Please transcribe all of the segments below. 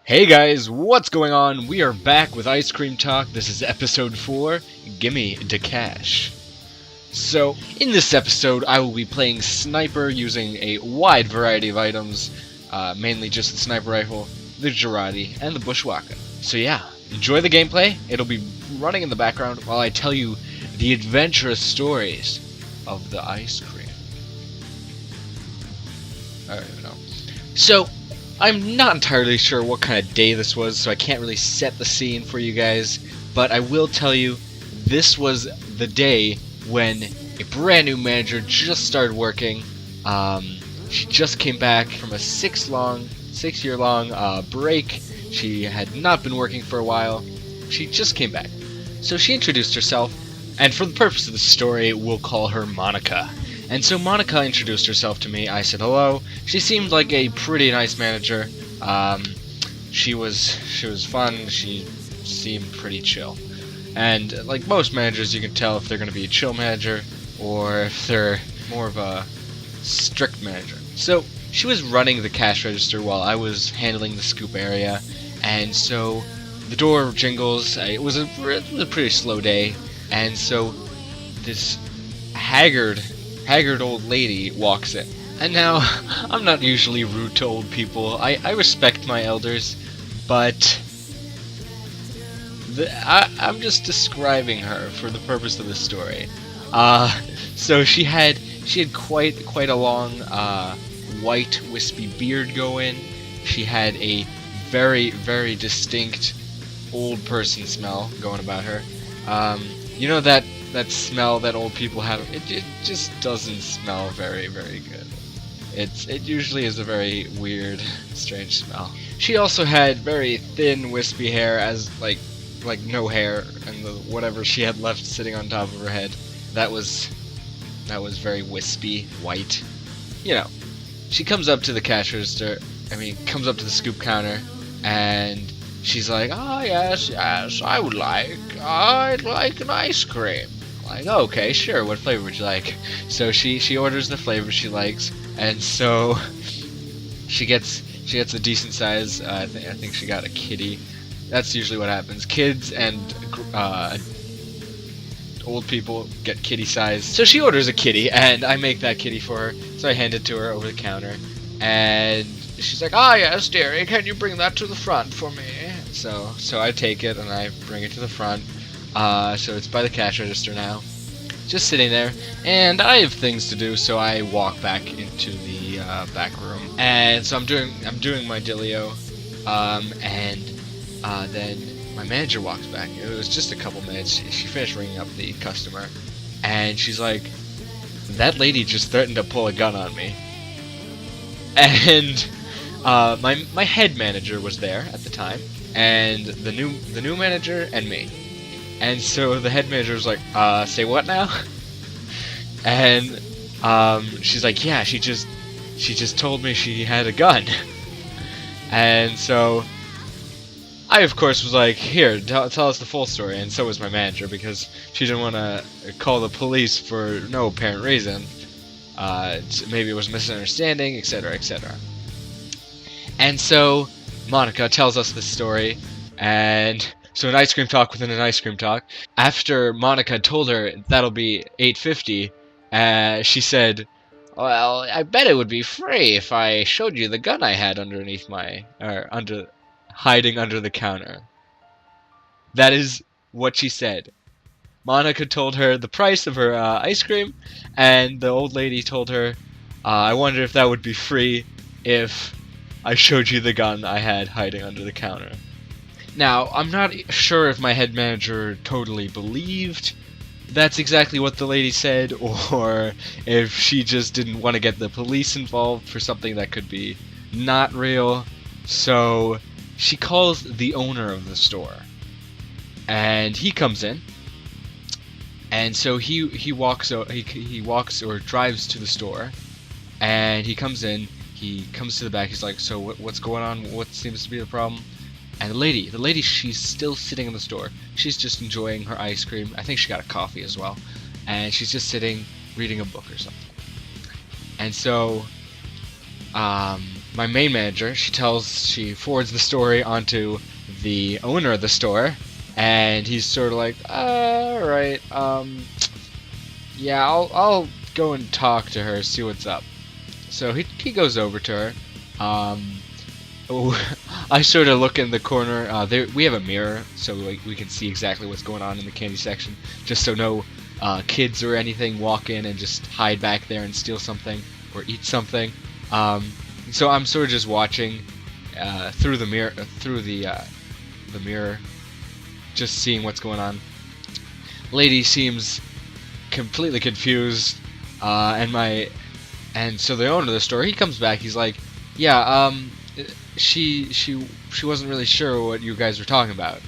Hey guys, what's going on? We are back with Ice Cream Talk. This is episode 4, Gimme to Cash. So, in this episode, I will be playing Sniper using a wide variety of items, mainly just the sniper rifle, the Girardi, and the Bushwhacker. So yeah, enjoy the gameplay. It'll be running in the background while I tell you the adventurous stories of the ice cream. I don't even know. So, I'm not entirely sure what kind of day this was, so I can't really set the scene for you guys, but I will tell you, this was the day when a brand new manager just started working. She just came back from a six-year-long break. She had not been working for a while. She just came back. So she introduced herself, and for the purpose of the story, we'll call her Monica. And so Monica introduced herself to me. I said hello. She seemed like a pretty nice manager. She was fun. She seemed pretty chill. And like most managers, you can tell if they're going to be a chill manager or if they're more of a strict manager. So she was running the cash register while I was handling the scoop area. And so the door jingles. It was a pretty slow day. And so this haggard old lady walks in. And now, I'm not usually rude to old people. I respect my elders, but I'm just describing her for the purpose of the story. So she had quite a long white wispy beard going. She had a very distinct old person smell going about her. You know that smell that old people have? It just doesn't smell very good. It usually is a very weird, strange smell. She also had very thin, wispy hair, as like no hair, and whatever she had left sitting on top of her head, that was very wispy, white. You know, she comes up to the cash register. Comes up to the scoop counter, and she's like, "Oh yes, I'd like an ice cream." Like, oh, okay, sure. What flavor would you like? So she orders the flavor she likes, and so she gets a decent size. I think she got a kitty. That's usually what happens. Kids and old people get kitty size. So she orders a kitty, and I make that kitty for her. So I hand it to her over the counter, and she's like, "Ah, yes, dearie, can you bring that to the front for me?" So I take it and I bring it to the front. So it's by the cash register now, just sitting there, and I have things to do, so I walk back into the back room, and so I'm doing my dealio, and then my manager walks back. It was just a couple minutes. She finished ringing up the customer, and she's like, "That lady just threatened to pull a gun on me," and my head manager was there at the time, and the new manager and me. And so the head manager was like, say what now? And she's like, yeah, she just told me she had a gun. And so I, of course, was like, here, tell us the full story. And so was my manager, because she didn't want to call the police for no apparent reason. Maybe it was a misunderstanding, etc., etc. And so Monica tells us the story, and so an ice cream talk within an ice cream talk. After Monica told her that'll be $8.50, she said, "Well, I bet it would be free if I showed you the gun I had hiding under the counter." That is what she said. Monica told her the price of her ice cream, and the old lady told her, "I wonder if that would be free if I showed you the gun I had hiding under the counter." Now, I'm not sure if my head manager totally believed that's exactly what the lady said, or if she just didn't want to get the police involved for something that could be not real. So she calls the owner of the store, and he comes in, and so he walks or drives to the store, and he comes in. He comes to the back. He's like, "So what's going on? What seems to be the problem?" And the lady, she's still sitting in the store. She's just enjoying her ice cream. I think she got a coffee as well. And she's just sitting, reading a book or something. And so, my main manager, she forwards the story onto the owner of the store, and he's sort of like, alright, yeah, I'll go and talk to her, see what's up. So he goes over to her. I sort of look in the corner. We have a mirror, so we can see exactly what's going on in the candy section, just so no kids or anything walk in and just hide back there and steal something or eat something. So I'm sort of just watching through the mirror, just seeing what's going on. Lady seems completely confused, and so the owner of the store, he comes back. He's like, yeah, she wasn't really sure what you guys were talking about.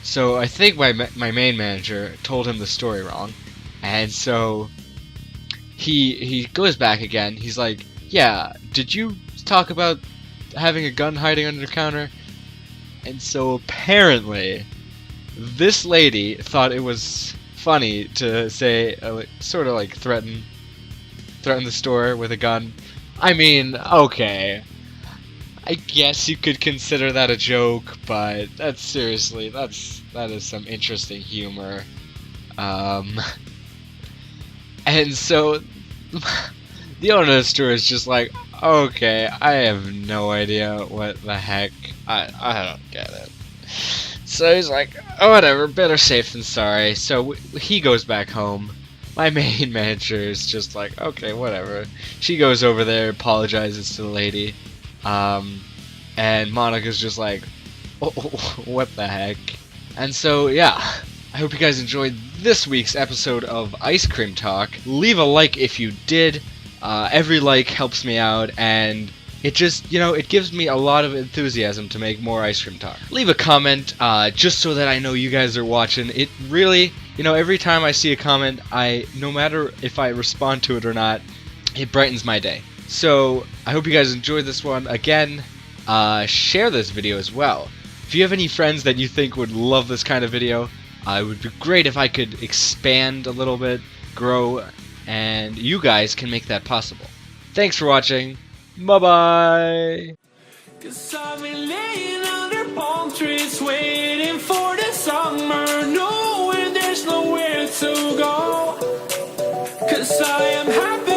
So I think my main manager told him the story wrong, and so he goes back again. He's like, yeah, did you talk about having a gun hiding under the counter? And so apparently this lady thought it was funny to say, sort of like threaten the store with a gun. I mean, okay, I guess you could consider that a joke, but that is some interesting humor. And so the owner of the store is just like, okay, I have no idea what the heck. I don't get it. So he's like, oh, whatever, better safe than sorry. So he goes back home. My main manager is just like, okay, whatever. She goes over there, apologizes to the lady. And Monica's just like, oh, what the heck? And so, yeah, I hope you guys enjoyed this week's episode of Ice Cream Talk. Leave a like if you did. Every like helps me out, and it just, it gives me a lot of enthusiasm to make more Ice Cream Talk. Leave a comment, just so that I know you guys are watching. It really, every time I see a comment, no matter if I respond to it or not, it brightens my day. So, I hope you guys enjoyed this one. Again, share this video as well. If you have any friends that you think would love this kind of video, it would be great if I could expand a little bit, grow, and you guys can make that possible. Thanks for watching. Bye-bye! 'Cause I've been laying under palm trees waiting for the summer, knowing there's nowhere to go. 'Cause I am happy.